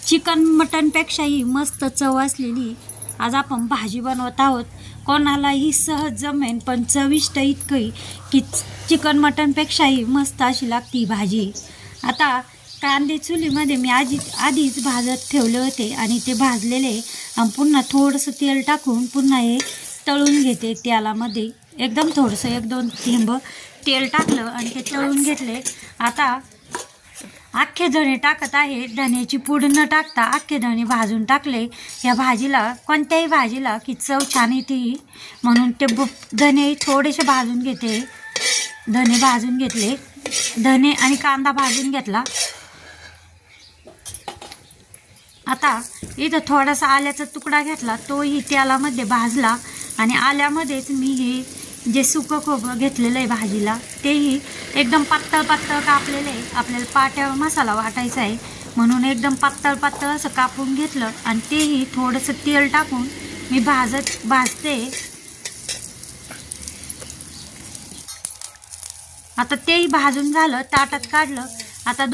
Chicken मटनपेक्षाही मस्त चव असलेली आज आपण भाजी बनवत आहोत। कोणालाही सहज जमेन, पण चविष्ट इतकंही की चिकन मटनपेक्षाही मस्त अशी लागती भाजी। आता कांदे चुलीमध्ये मी आधीच भाजत ठेवले होते आणि ते भाजलेले पुन्हा थोडंसं तेल टाकून पुन्हा हे तळून घेते तेलामध्ये। एकदम थोडंसं 1-2 थेंब तेल टाकलं आणि ते तळून घेतले। आता अख्खे धणे टाकत आहे। धण्याची पूड न टाकता अख्खे धणे भाजून टाकले या भाजीला, कोणत्याही भाजीला की चव छान येते, म्हणून ते धणे थोडेसे भाजून घेते। धणे भाजून घेतले, धणे आणि कांदा भाजून घेतला। आता इथं थोडासा आल्याचा तुकडा घेतला, तोही तेलामध्ये भाजला आणि आल्यामध्येच मी हे जे सुकं खोबरं घेतलेलं आहे भाजीला, तेही एकदम पातळ कापलेलं आहे। आपल्याला पाट्यावर मसाला वाटायचा आहे म्हणून एकदम पातळ असं कापून घेतलं आणि तेही थोडंसं तेल टाकून मी भाजते। आता तेही भाजून झालं, ताटात काढलं। आता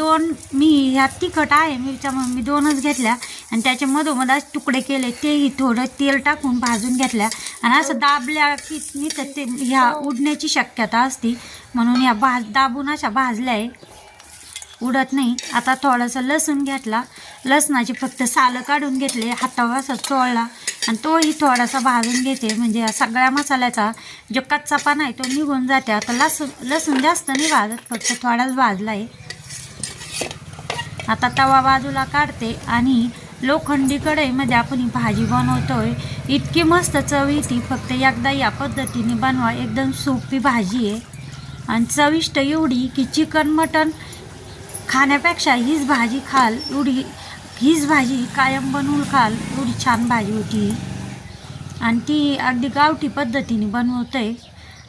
मी ह्या तिखट आहे मिरच्या म्हणून मी 2च घेतल्या आणि त्याच्या मधोमध तुकडे केले, तेही थोडं तेल टाकून भाजून घेतल्या आणि असं दाबल्या की नाही तर ते ह्या उडण्याची शक्यता असते, म्हणून ह्या दाबून अशा भाजल्या आहे, उडत नाही। आता थोडंसं लसूण घेतला, लसणाची फक्त सालं काढून घेतले, हातावर असं चोळला आणि तोही थोडासा भाजून घेते, म्हणजे या सगळ्या मसाल्याचा जो कच्चापणा आहे तो निघून जाते। आता लसूण जास्त नाही भाजत, फक्त थोडाच भाजला आहे। आता तवा बाजूला काढते आणि लोखंडी कढईमध्ये आपण ही भाजी बनवतोय। इतकी मस्त चव येते, फक्त एकदा या पद्धतीने बनवा, एकदम सोपी भाजी आहे आणि चविष्ट एवढी की चिकन मटन खाण्यापेक्षा हीच भाजी खाल, हीच भाजी कायम बनवून खाल, एवढी छान भाजी होती आणि ती अगदी गावठी पद्धतीने बनवतोय।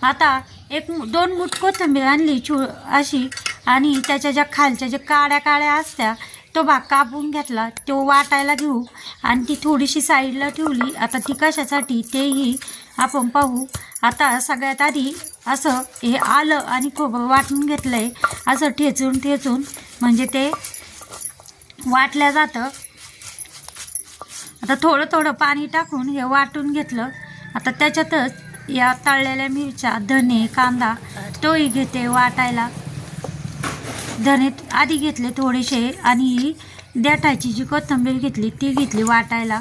आता 1-2 मूठ कोथिंबीर आणली अशी आणि त्याच्या ज्या खालच्या ज्या काळ्या असत्या तो भाग कापून घेतला, तो वाटायला घेऊ आणि ती थोडीशी साईडला ठेवली। आता ती कशासाठी तेही आपण पाहू। आता सगळ्यात आधी असं हे आलं आणि खोबरं वाटून घेतलं आहे, असं ठेचून म्हणजे ते वाटलं जातं। आता थोडं पाणी टाकून हे वाटून घेतलं। आता त्याच्यातच या तळलेल्या मिरच्या, धने, कांदा तोही घेते वाटायला। धने आधी घेतले थोडेसे आणि देठाची जी कोथिंबीर घेतली ती घेतली वाटायला।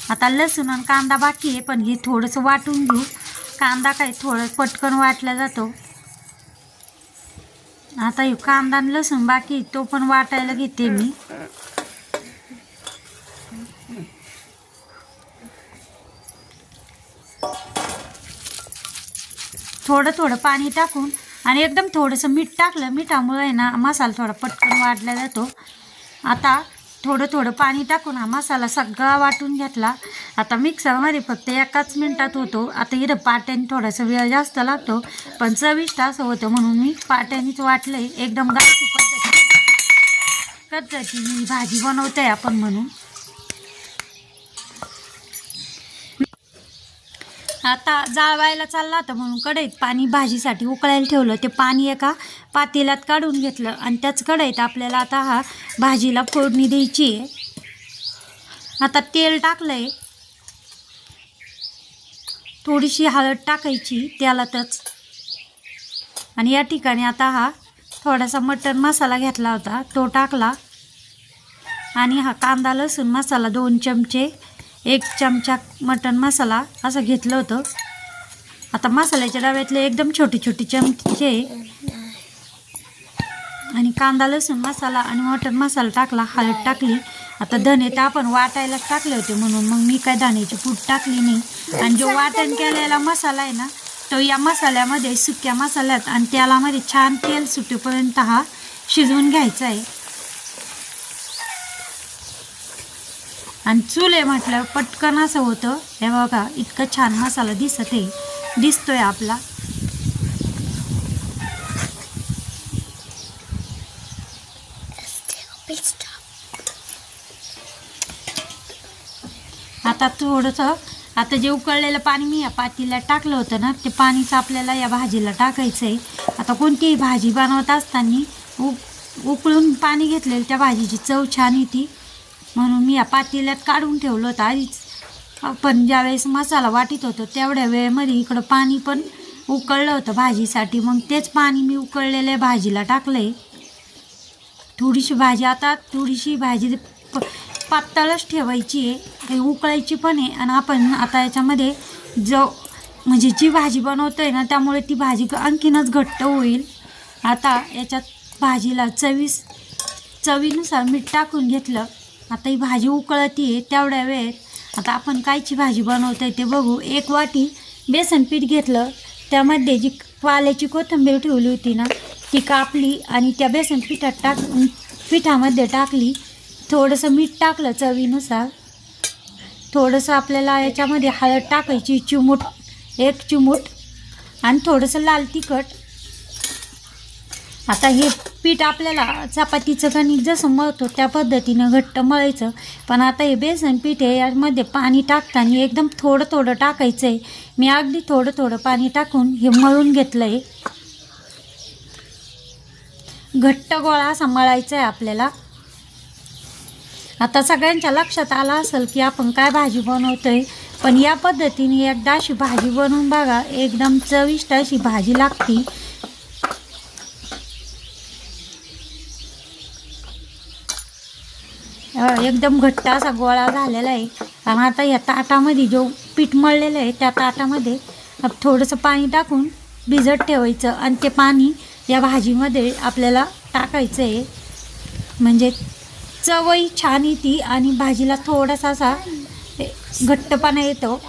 आता लसूण आणि कांदा बाकी आहे, पण हे थोडंसं वाटून घेऊ। कांदा काय थोडं पटकन वाटला जातो। आता हे कांदा आणि लसूण बाकी, तो पण वाटायला घेते मी। थोडं पाणी टाकून आणि एकदम थोडंसं मीठ टाकलं, मिठामुळे आहे ना मसाला थोडा पटकन वाटला जातो। आता थोडं पाणी टाकून हा मसाला सगळा वाटून घेतला। आता मिक्सरमध्ये फक्त 1च मिनिटात होतो। आता इथं पाट्याने थोडासा वेळ जास्त लागतो, पण चविष्ट असं होतं म्हणून मी पाट्यानेच वाटलं आहे। एकदम गावठी पद्धतीने भाजी बनवतोय आपण म्हणून। आता जाळवायला चालला होता म्हणून कढईत पाणी भाजीसाठी उकळायला ठेवलं। ते पाणी एका पातेल्यात काढून घेतलं आणि त्याच कढईत आपल्याला आता हा भाजीला फोडणी द्यायची आहे। आता तेल टाकलंय, थोडीशी हळद टाकायची तेलातच आणि या ठिकाणी आता हा थोडासा मटण मसाला घेतला होता तो टाकला आणि हा कांदा लसूण मसाला 2 चमचे, 1 चमचा मटण मसाला असं घेतलं होतं। आता मसाल्याच्या डब्यातले एकदम छोटे चमचे आणि कांदा लसूण मसाला आणि मटण मसाला टाकला, हळद टाकली। आता धने तर आपण वाटायलाच टाकले होते म्हणून मग मी काय धण्याची पूड टाकली नाही आणि जो वाटण केलेला मसाला आहे ना तो या मसाल्यामध्ये, सुक्या मसाल्यात आणि तेलामध्ये छान तेल सुटेपर्यंत हा शिजवून घ्यायचा आहे। आणि चुले म्हटलं पटकन असं होतं। हे बघा इतकं छान मसाला दिसतोय आपला। आता थोडंसं आता जे उकळलेलं पाणी मी या पातेल्यात टाकलं होतं ना, ते पाणीच आपल्याला या भाजीला टाकायचं आहे। आता कोणतीही भाजी बनवत असताना उकळून पाणी घेतलेलं त्या भाजीची चव छान येते। म्हणून मी या पातेल्यात काढून ठेवलं होतं आधीच. आपण ज्यावेळेस मसाला वाटीत होतो तेवढ्या वेळेमध्ये इकडं पाणी पण उकळलं होतं भाजीसाठी. मग तेच पाणी मी उकळलेल्या भाजीला टाकलं आहे. थोडीशी भाजी, आता थोडीशी भाजी पातळच ठेवायची आहे, उकळायची पण आहे. आणि आपण आता याच्यामध्ये म्हणजे जी भाजी बनवतो आहे ना, त्यामुळे ती भाजी आणखीनच घट्ट होईल. आता याच्यात भाजीला चवीनुसार मीठ टाकून घेतलं. आता ही भाजी उकळती आहे तेवढ्या वेळेत आता आपण कायची भाजी बनवतो आहे ते बघू. 1 वाटी बेसन पीठ घेतलं, त्यामध्ये जी पाल्याची कोथिंबीर ठेवली होती ना ती कापली आणि त्या बेसन पिठामध्ये टाकली. थोडंसं मीठ टाकलं चवीनुसार. थोडंसं आपल्याला याच्यामध्ये हळद टाकायची, 1 चिमूट, आणि थोडंसं लाल तिखट. आता हे पीठ आपल्याला चपातीचं कणिक जसं मळतो त्या पद्धतीनं घट्ट मळायचं. पण आता हे बेसन पीठ आहे, यामध्ये पाणी टाकताना एकदम थोडं थोडं टाकायचं आहे. मी अगदी थोडं थोडं पाणी टाकून हे मळून घेतलं आहे. घट्ट गोळा असा मळायचा आहे आपल्याला. आता सगळ्यांच्या लक्षात आलं असेल की आपण काय भाजी बनवतो आहे. पण या पद्धतीने एकदा अशी भाजी बनवून बघा, एकदम चविष्ट अशी भाजी लागते. एकदम घट्ट असा गोळा झालेला आहे. आणि आता या ताटामध्ये जो पीठ मळलेलं आहे त्या ताटामध्ये थोडंसं पाणी टाकून भिजत ठेवायचं आणि ते पाणी या भाजीमध्ये आपल्याला टाकायचं आहे. म्हणजे चवही छान येते आणि भाजीला थोडासा असा घट्टपणा येतो.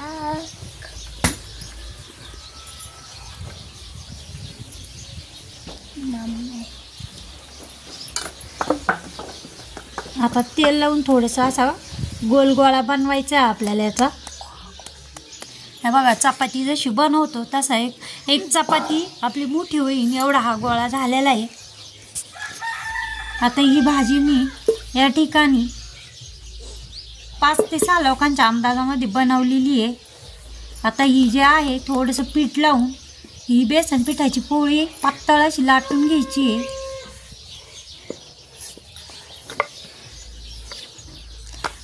आता तेल लावून थोडंसं असा गोल गोळा बनवायचा आहे आपल्याला याचा. हे बघा, चपाती जशी बनवतो तसा एक चपाती आपली मोठी होईल एवढा हा गोळा झालेला आहे. आता ही भाजी मी या ठिकाणी 5 ते 6 लोकांच्या अंदाजामध्ये बनवलेली आहे. आता ही जे आहे थोडंसं पीठ लावून ही बेसन पिठाची पोळी पातळ अशी लाटून घ्यायची आहे.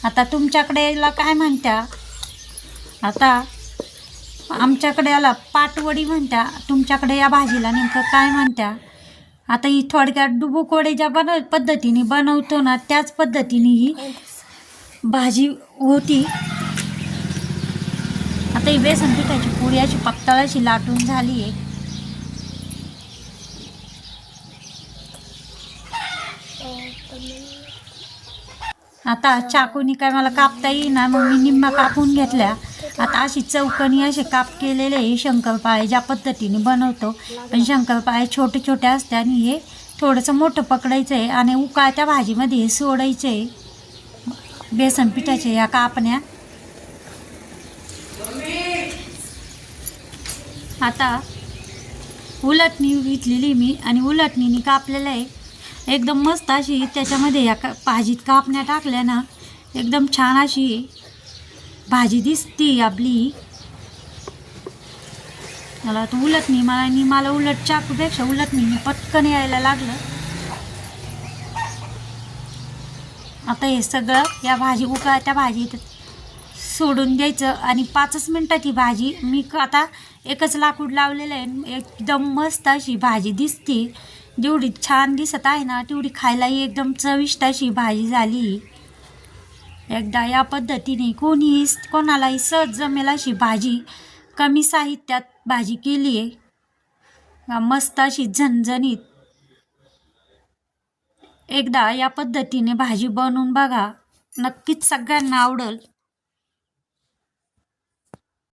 आता तुमच्याकडे याला काय म्हणत्या, आता आमच्याकडे याला पाटवडी म्हणत्या, तुमच्याकडे या भाजीला नेमकं काय म्हणत्या. आता ही थोडक्यात डुबुकोडे ज्या पद्धतीने बनवतो ना त्याच पद्धतीने ही भाजी होती. आता ही बेसन पिठाची पोळी अशी पातळ अशी लाटून झाली आहे. आता चाकूनी काय मला कापता येईना, मग मी निम्मा कापून घेतल्या. आता अशी चौकनी असे काप केलेले आहे. शंकरपाळे ज्या पद्धतीने बनवतो, पण शंकरपाळे छोटे छोटे असते आणि हे थोडंसं मोठं पकडायचं आहे आणि उकळत्या भाजीमध्ये हे सोडायचं आहे. बेसन पिठाचे या कापण्या आता उलटणी घेतलेली मी आणि उलटणीने कापलेलं आहे. एकदम मस्त अशी त्याच्यामध्ये या भाजीत कापण्या टाकल्या ना एकदम छान अशी भाजी दिसती आपली. मला तर मला उलट चाकूपेक्षा उलटणीने पटकन यायला लागलं. आता हे सगळं या भाजी उकळत्या भाजीत सोडून द्यायचं आणि 5 मिनटात ही भाजी मी आता एकच लाकूड लावलेलं आहे. एकदम मस्त अशी भाजी दिसते. जेवढी छान दिसत आहे ना तेवढी खायलाही एकदम चविष्ट अशी भाजी झाली. एकदा या पद्धतीने कोणालाही सहज जमेल अशी भाजी कमी साहित्यात भाजी केली आहे. मस्त अशी झणझणीत. एकदा या पद्धतीने भाजी बनवून बघा, नक्कीच सगळ्यांना आवडेल.